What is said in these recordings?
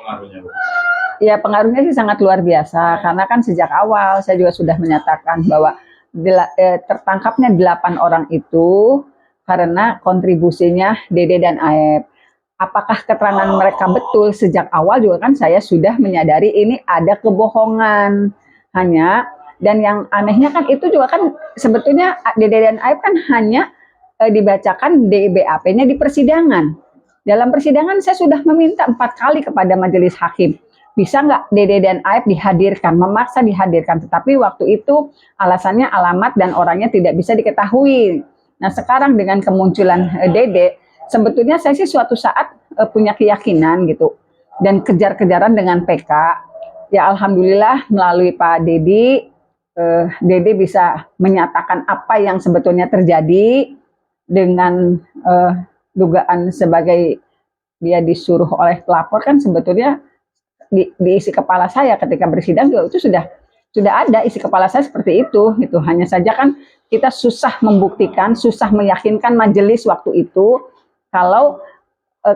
pengaruhnya, Bu? Ya, pengaruhnya sih sangat luar biasa karena kan sejak awal saya juga sudah menyatakan bahwa tertangkapnya 8 orang itu karena kontribusinya Dede dan Aep. Apakah keterangan mereka betul sejak awal juga kan saya sudah menyadari ini ada kebohongan. Hanya dan yang anehnya kan itu juga kan sebetulnya Dede dan Aep kan hanya dibacakan DBAP-nya di persidangan. Dalam persidangan saya sudah meminta 4 kali kepada majelis hakim. Bisa nggak Dede dan Aep dihadirkan, memaksa dihadirkan. Tetapi waktu itu alasannya alamat dan orangnya tidak bisa diketahui. Nah sekarang dengan kemunculan Dede, sebetulnya saya sih suatu saat punya keyakinan gitu. Dan kejar-kejaran dengan PK. Ya alhamdulillah melalui Pak Dedi, Dede bisa menyatakan apa yang sebetulnya terjadi dengan dugaan sebagai dia disuruh oleh pelapor kan sebetulnya di isi kepala saya ketika bersidang itu sudah ada isi kepala saya seperti itu gitu. Hanya saja kan kita susah membuktikan, susah meyakinkan majelis waktu itu kalau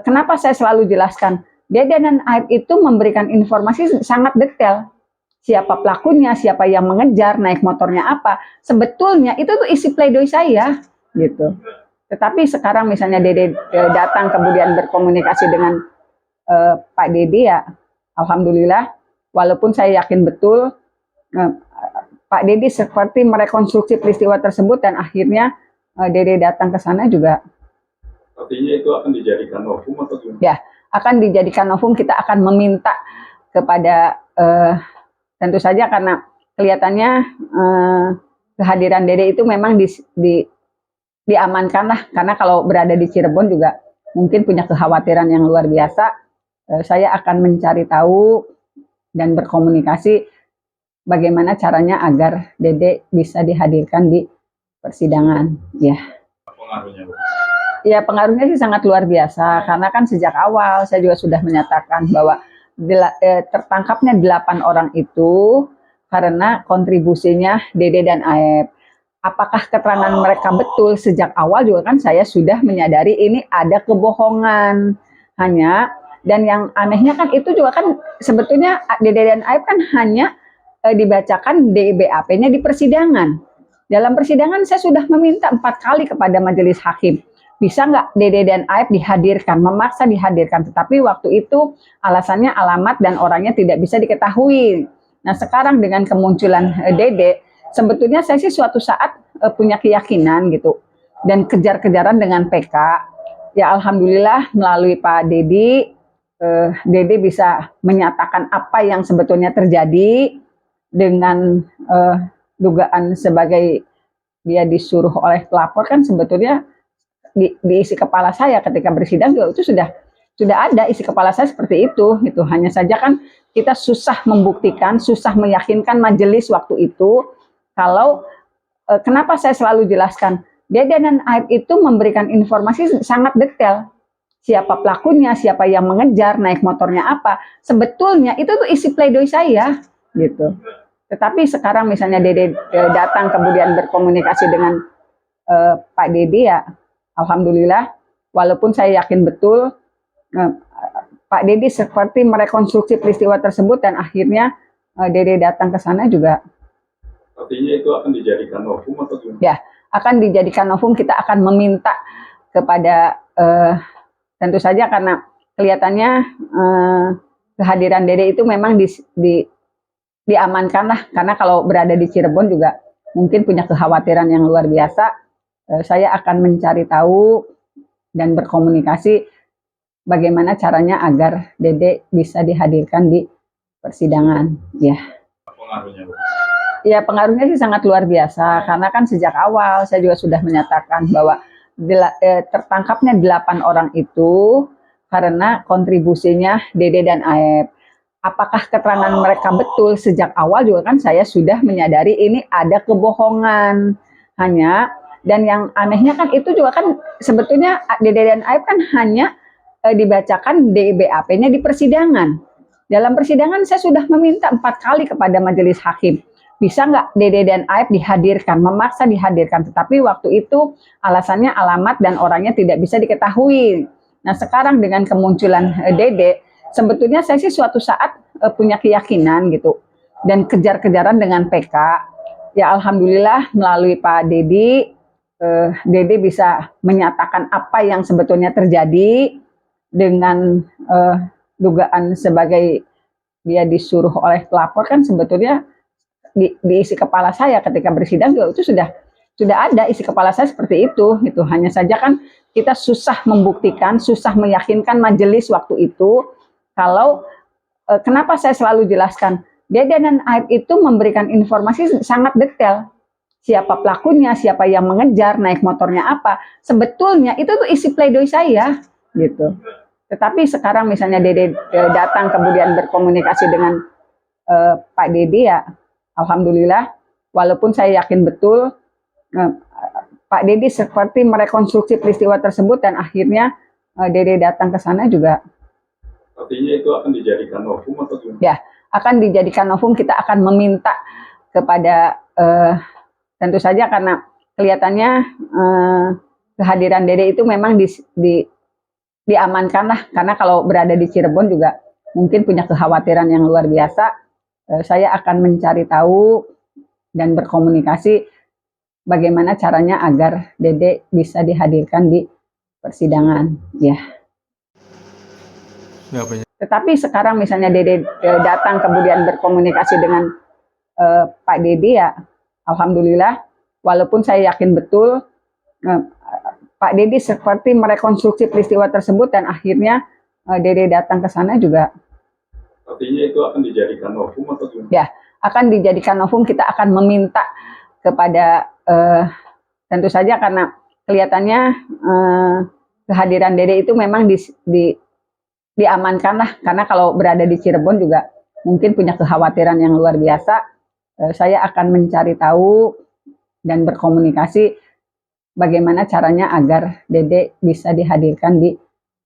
kenapa saya selalu jelaskan Dede dan Aep itu memberikan informasi sangat detail. Siapa pelakunya, siapa yang mengejar, naik motornya apa. Sebetulnya itu tuh isi pledoi saya gitu. Tetapi sekarang misalnya Dede datang kemudian berkomunikasi dengan Pak Dedi ya, alhamdulillah. Walaupun saya yakin betul Pak Dedi seperti merekonstruksi peristiwa tersebut dan akhirnya Dede datang ke sana juga. Artinya itu akan dijadikan novum atau gimana? Ya, akan dijadikan novum. Kita akan meminta kepada tentu saja karena kelihatannya kehadiran Dede itu memang diamankan lah, karena kalau berada di Cirebon juga mungkin punya kekhawatiran yang luar biasa. Saya akan mencari tahu dan berkomunikasi bagaimana caranya agar Dede bisa dihadirkan di persidangan. Ya. Pengaruhnya, Bu? Ya pengaruhnya sih sangat luar biasa karena kan sejak awal saya juga sudah menyatakan bahwa tertangkapnya 8 orang itu karena kontribusinya Dede dan Aep. Apakah keterangan mereka betul sejak awal juga kan saya sudah menyadari ini ada kebohongan. Hanya dan yang anehnya kan itu juga kan sebetulnya Dede dan Aep kan hanya dibacakan DBAP-nya di persidangan. Dalam persidangan saya sudah meminta 4 kali kepada majelis hakim. Bisa nggak Dede dan Aep dihadirkan, memaksa dihadirkan. Tetapi waktu itu alasannya alamat dan orangnya tidak bisa diketahui. Nah sekarang dengan kemunculan Dede, sebetulnya saya sih suatu saat punya keyakinan gitu. Dan kejar-kejaran dengan PK. Ya alhamdulillah melalui Pak Dedi, Dede bisa menyatakan apa yang sebetulnya terjadi dengan dugaan sebagai dia disuruh oleh pelapor kan sebetulnya di isi kepala saya ketika bersidang itu sudah ada isi kepala saya seperti itu gitu. Hanya saja kan kita susah membuktikan, susah meyakinkan majelis waktu itu kalau kenapa saya selalu jelaskan Dede dan Aep itu memberikan informasi sangat detail. Siapa pelakunya, siapa yang mengejar, naik motornya apa. Sebetulnya itu tuh isi pledoi saya gitu. Tetapi sekarang misalnya Dede datang kemudian berkomunikasi dengan Pak Dedi ya, alhamdulillah. Walaupun saya yakin betul Pak Dedi seperti merekonstruksi peristiwa tersebut dan akhirnya Dede datang ke sana juga. Artinya itu akan dijadikan novum atau gimana? Ya, akan dijadikan novum. Kita akan meminta kepada tentu saja karena kelihatannya kehadiran Dede itu memang diamankan lah, karena kalau berada di Cirebon juga mungkin punya kekhawatiran yang luar biasa. Saya akan mencari tahu dan berkomunikasi bagaimana caranya agar Dede bisa dihadirkan di persidangan. Ya. Pengaruhnya, Bu? Ya pengaruhnya sih sangat luar biasa karena kan sejak awal saya juga sudah menyatakan bahwa tertangkapnya 8 orang itu karena kontribusinya Dede dan Aep. Apakah keterangan mereka betul sejak awal juga kan saya sudah menyadari ini ada kebohongan. Hanya dan yang anehnya kan itu juga kan sebetulnya Dede dan Aep kan hanya dibacakan DBAP-nya di persidangan. Dalam persidangan saya sudah meminta 4 kali kepada majelis hakim. Bisa nggak Dede dan Aep dihadirkan, memaksa dihadirkan. Tetapi waktu itu alasannya alamat dan orangnya tidak bisa diketahui. Nah sekarang dengan kemunculan Dede, sebetulnya saya sih suatu saat punya keyakinan gitu dan kejar-kejaran dengan PK. Ya alhamdulillah melalui Pak Dedi, Dede bisa menyatakan apa yang sebetulnya terjadi dengan dugaan sebagai dia disuruh oleh pelapor, kan sebetulnya di isi kepala saya ketika bersidang juga itu sudah ada isi kepala saya seperti itu gitu. Hanya saja kan kita susah membuktikan, susah meyakinkan majelis waktu itu kalau kenapa saya selalu jelaskan Dede dan Aib itu memberikan informasi sangat detail. Siapa pelakunya, siapa yang mengejar, naik motornya apa. Sebetulnya itu tuh isi pledoi saya gitu. Tetapi sekarang misalnya Dede datang kemudian berkomunikasi dengan Pak Dedi, ya alhamdulillah, walaupun saya yakin betul Pak Dedi seperti merekonstruksi peristiwa tersebut dan akhirnya Dede datang ke sana juga. Artinya itu akan dijadikan novum atau gimana? Ya, akan dijadikan novum. Kita akan meminta kepada tentu saja karena kelihatannya kehadiran Dede itu memang diamankan lah, karena kalau berada di Cirebon juga mungkin punya kekhawatiran yang luar biasa. Saya akan mencari tahu dan berkomunikasi bagaimana caranya agar Dede bisa dihadirkan di persidangan. Ya. Tetapi sekarang misalnya Dede datang kemudian berkomunikasi dengan Pak Dedi, ya alhamdulillah, walaupun saya yakin betul Pak Dedi seperti merekonstruksi peristiwa tersebut dan akhirnya Dede datang ke sana juga. Artinya itu akan dijadikan novum atau gimana? Ya, akan dijadikan novum. Kita akan meminta kepada tentu saja karena kelihatannya kehadiran Dede itu memang diamankan lah, karena kalau berada di Cirebon juga mungkin punya kekhawatiran yang luar biasa. Saya akan mencari tahu dan berkomunikasi bagaimana caranya agar Dede bisa dihadirkan di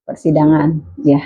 persidangan. Ya.